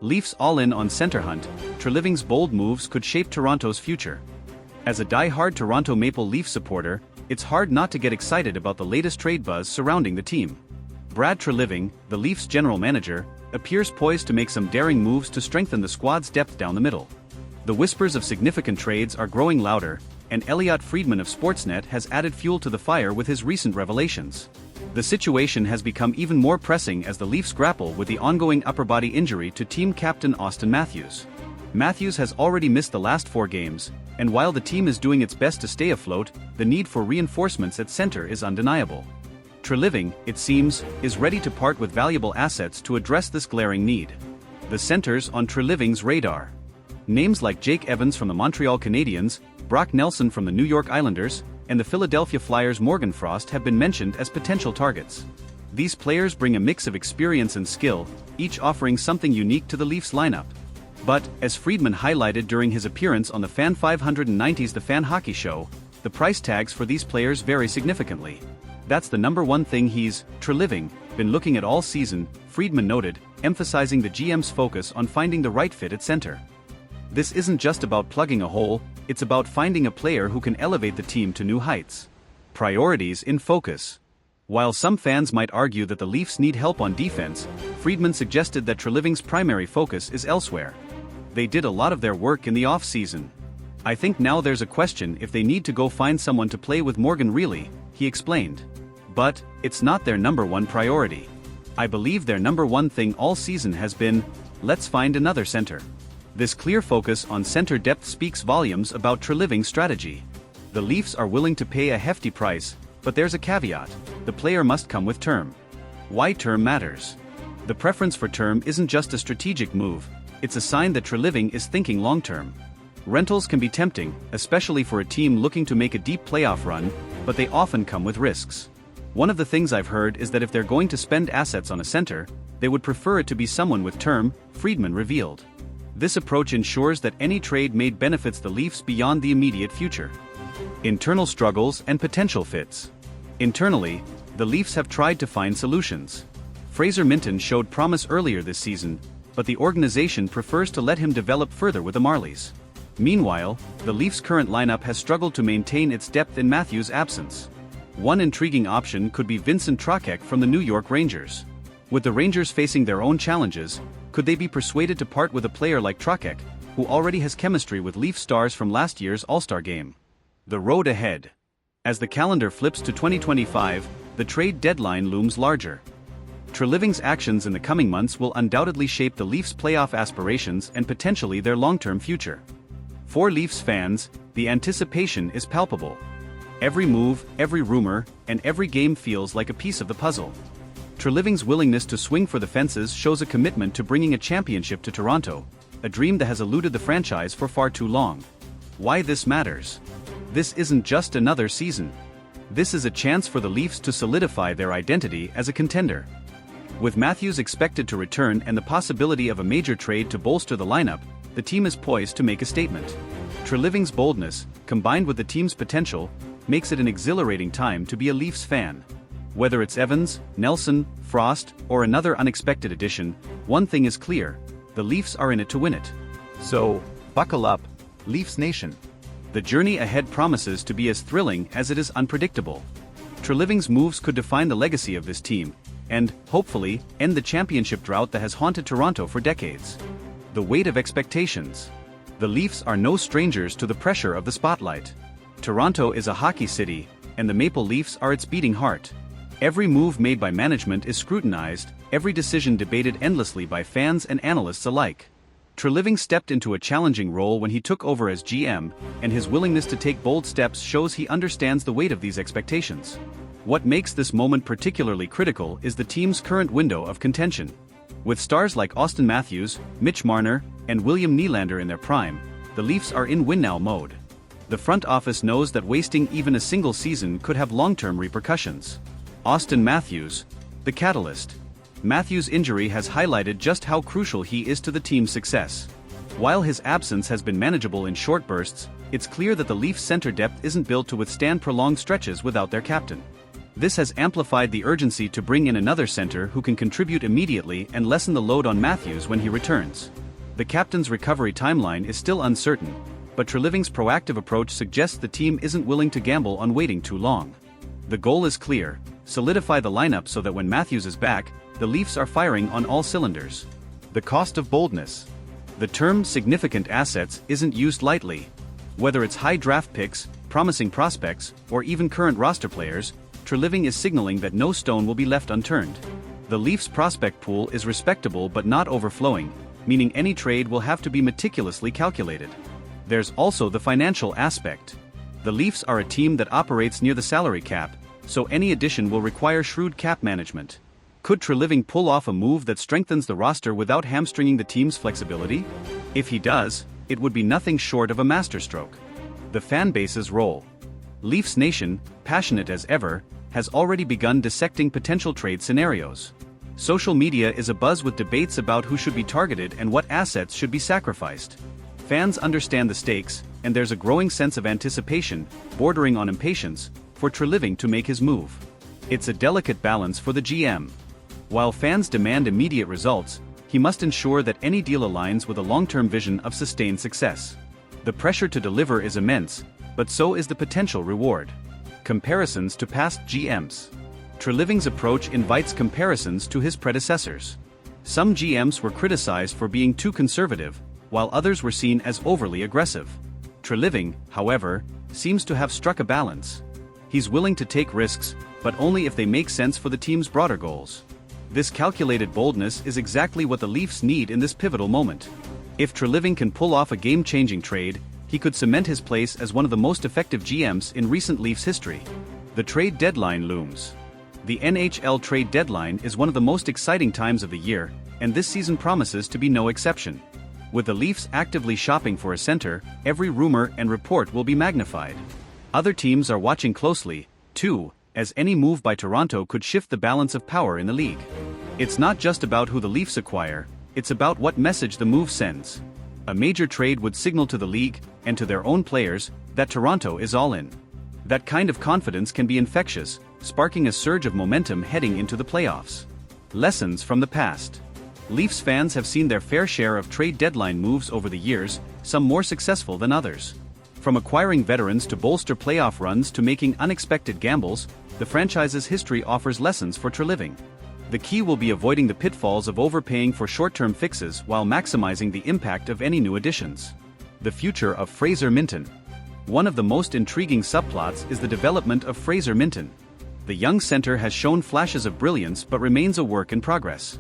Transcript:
Leafs all in on center hunt, Treliving's bold moves could shape Toronto's future. As a die-hard Toronto Maple Leaf supporter, it's hard not to get excited about the latest trade buzz surrounding the team. Brad Treliving, the Leafs general manager, appears poised to make some daring moves to strengthen the squad's depth down the middle. The whispers of significant trades are growing louder, and Elliotte Friedman of Sportsnet has added fuel to the fire with his recent revelations. The situation has become even more pressing as the Leafs grapple with the ongoing upper body injury to team captain Auston Matthews. Matthews has already missed the last 4 games, and while the team is doing its best to stay afloat, the need for reinforcements at center is undeniable. Treliving, it seems, is ready to part with valuable assets to address this glaring need. The centers on Treliving's radar. Names like Jake Evans from the Montreal Canadiens, Brock Nelson from the New York Islanders, and the Philadelphia Flyers' Morgan Frost have been mentioned as potential targets. These players bring a mix of experience and skill, each offering something unique to the Leafs lineup. But, as Friedman highlighted during his appearance on the Fan 590's The Fan Hockey Show, the price tags for these players vary significantly. That's the number one thing he's, Treliving, been looking at all season, Friedman noted, emphasizing the GM's focus on finding the right fit at center. This isn't just about plugging a hole, it's about finding a player who can elevate the team to new heights. Priorities in focus. While some fans might argue that the Leafs need help on defense, Friedman suggested that Treliving's primary focus is elsewhere. They did a lot of their work in the off-season. I think now there's a question if they need to go find someone to play with Morgan Rielly, he explained. But, it's not their number one priority. I believe their number one thing all season has been, let's find another center. This clear focus on center depth speaks volumes about Treliving's strategy. The Leafs are willing to pay a hefty price, but there's a caveat: the player must come with term. Why term matters? The preference for term isn't just a strategic move, it's a sign that Treliving is thinking long-term. Rentals can be tempting, especially for a team looking to make a deep playoff run, but they often come with risks. One of the things I've heard is that if they're going to spend assets on a center, they would prefer it to be someone with term, Friedman revealed. This approach ensures that any trade made benefits the Leafs beyond the immediate future. Internal struggles and potential fits. Internally, the Leafs have tried to find solutions. Fraser Minten showed promise earlier this season, but the organization prefers to let him develop further with the Marlies. Meanwhile, the Leafs' current lineup has struggled to maintain its depth in Matthews' absence. One intriguing option could be Vincent Trocheck from the New York Rangers. With the Rangers facing their own challenges, could they be persuaded to part with a player like Trocheck, who already has chemistry with Leaf stars from last year's All-Star game? The road ahead. As the calendar flips to 2025, the trade deadline looms larger. Treliving's actions in the coming months will undoubtedly shape the Leafs' playoff aspirations and potentially their long-term future. For Leafs fans, the anticipation is palpable. Every move, every rumor, and every game feels like a piece of the puzzle. Treliving's willingness to swing for the fences shows a commitment to bringing a championship to Toronto, a dream that has eluded the franchise for far too long. Why this matters? This isn't just another season. This is a chance for the Leafs to solidify their identity as a contender. With Matthews expected to return and the possibility of a major trade to bolster the lineup, the team is poised to make a statement. Treliving's boldness, combined with the team's potential, makes it an exhilarating time to be a Leafs fan. Whether it's Evans, Nelson, Frost, or another unexpected addition, one thing is clear: the Leafs are in it to win it. So, buckle up, Leafs Nation. The journey ahead promises to be as thrilling as it is unpredictable. Treliving's moves could define the legacy of this team, and, hopefully, end the championship drought that has haunted Toronto for decades. The weight of expectations. The Leafs are no strangers to the pressure of the spotlight. Toronto is a hockey city, and the Maple Leafs are its beating heart. Every move made by management is scrutinized, every decision debated endlessly by fans and analysts alike. Treliving stepped into a challenging role when he took over as GM, and his willingness to take bold steps shows he understands the weight of these expectations. What makes this moment particularly critical is the team's current window of contention. With stars like Auston Matthews, Mitch Marner, and William Nylander in their prime, the Leafs are in win-now mode. The front office knows that wasting even a single season could have long-term repercussions. Auston Matthews, the catalyst. Matthews' injury has highlighted just how crucial he is to the team's success. While his absence has been manageable in short bursts, it's clear that the Leafs' center depth isn't built to withstand prolonged stretches without their captain. This has amplified the urgency to bring in another center who can contribute immediately and lessen the load on Matthews when he returns. The captain's recovery timeline is still uncertain, but Treliving's proactive approach suggests the team isn't willing to gamble on waiting too long. The goal is clear: solidify the lineup so that when Matthews is back, the Leafs are firing on all cylinders. The cost of boldness. The term significant assets isn't used lightly. Whether it's high draft picks, promising prospects, or even current roster players, Treliving is signaling that no stone will be left unturned. The Leafs' prospect pool is respectable but not overflowing, meaning any trade will have to be meticulously calculated. There's also the financial aspect. The Leafs are a team that operates near the salary cap, so any addition will require shrewd cap management. Could Treliving pull off a move that strengthens the roster without hamstringing the team's flexibility? If he does, it would be nothing short of a masterstroke. The fan base's role. Leafs Nation, passionate as ever, has already begun dissecting potential trade scenarios. Social media is abuzz with debates about who should be targeted and what assets should be sacrificed. Fans understand the stakes, and there's a growing sense of anticipation, bordering on impatience, for Treliving to make his move. It's a delicate balance for the GM. While fans demand immediate results, he must ensure that any deal aligns with a long-term vision of sustained success. The pressure to deliver is immense, but so is the potential reward. Comparisons to past GMs. Treliving's approach invites comparisons to his predecessors. Some GMs were criticized for being too conservative, while others were seen as overly aggressive. Treliving, however, seems to have struck a balance. He's willing to take risks, but only if they make sense for the team's broader goals. This calculated boldness is exactly what the Leafs need in this pivotal moment. If Treliving can pull off a game-changing trade, he could cement his place as one of the most effective GMs in recent Leafs history. The trade deadline looms. The NHL trade deadline is one of the most exciting times of the year, and this season promises to be no exception. With the Leafs actively shopping for a center, every rumor and report will be magnified. Other teams are watching closely, too, as any move by Toronto could shift the balance of power in the league. It's not just about who the Leafs acquire, it's about what message the move sends. A major trade would signal to the league, and to their own players, that Toronto is all in. That kind of confidence can be infectious, sparking a surge of momentum heading into the playoffs. Lessons from the past. Leafs fans have seen their fair share of trade deadline moves over the years, some more successful than others. From acquiring veterans to bolster playoff runs to making unexpected gambles, the franchise's history offers lessons for Treliving. The key will be avoiding the pitfalls of overpaying for short-term fixes while maximizing the impact of any new additions. The future of Fraser Minten. One of the most intriguing subplots is the development of Fraser Minten. The young center has shown flashes of brilliance but remains a work in progress.